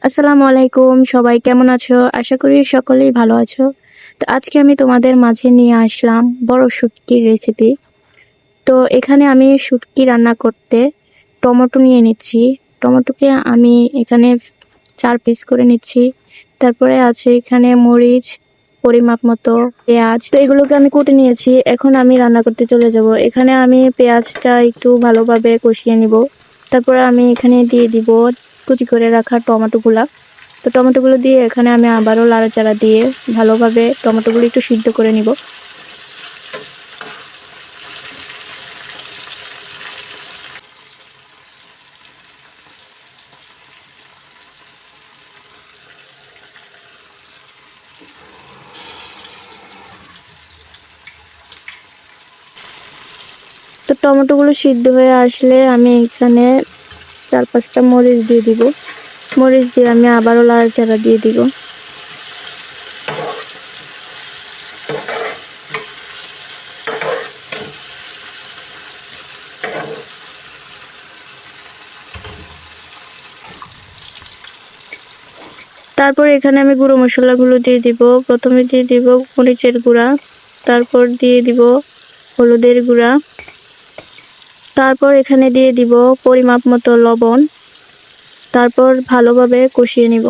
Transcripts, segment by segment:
আসসালামু আলাইকুম, সবাই কেমন আছো? আশা করি সকলেই ভালো আছো। তো আজকে আমি তোমাদের মাঝে নিয়ে আসলাম বড় শুটকির রেসিপি। তো এখানে আমি শুটকি রান্না করতে টমেটো নিয়ে নিচ্ছি। টমেটোকে আমি এখানে 4 পিস করে নিচ্ছি। তারপরে আছে এখানে মরিচ, পরিমাপ মতো পেঁয়াজ। তো এগুলোকে আমি কুটে নিয়েছি। এখন আমি রান্না করতে চলে যাব। এখানে আমি পেঁয়াজটা একটু ভালোভাবে কষিয়ে নিব। তারপরে আমি এখানে দিয়ে দিব কুচি করে রাখা টমেটোগুলা। তো টমেটোগুলো দিয়ে এখানে আমি আবারও নাড়াচাড়া দিয়ে ভালোভাবে টমেটোগুলো একটু সিদ্ধ করে নিব। তো টমেটোগুলো সিদ্ধ হয়ে আসলে আমি এখানে 4-5টা মরিচ দিয়ে দিব। মরিচ দিয়ে আমি আবারও নাড়াচাড়া দিয়ে দিব। তারপর এখানে আমি গুঁড়ো মশলাগুলো দিয়ে দিব। প্রথমে দিয়ে দিব মরিচের গুঁড়া, তারপর দিয়ে দিব হলুদের গুঁড়া, তারপর এখানে দিয়ে দিব পরিমাপ মতো লবণ। তারপর ভালোভাবে কষিয়ে নিব।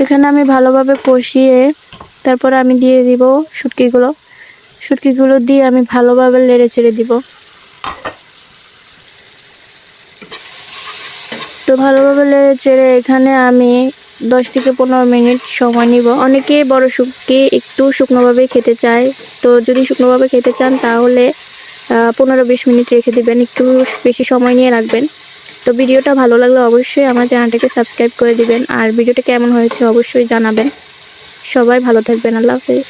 এখানে আমি ভালোভাবে কষিয়ে তারপর আমি দিয়ে দিব শুটকিগুলো দিয়ে আমি ভালোভাবে নেড়ে চেড়ে দিব। তো ভালোভাবে নেড়ে চেড়ে এখানে আমি 10 থেকে 15 মিনিট সময় নিব। অনেকে বড় শুটকি একটু শুকনোভাবে খেতে চায়। তো যদি শুকনোভাবে খেতে চান তাহলে 15-20 মিনিট রেখে দিবেন, একটু বেশি সময় নিয়ে রাখবেন। তো ভিডিওটা ভালো লাগলে অবশ্যই আমার চ্যানেলটাকে সাবস্ক্রাইব করে দিবেন, আর ভিডিওটা কেমন হয়েছে অবশ্যই জানাবেন। সবাই ভালো থাকবেন। আল্লাহ হাফেজ।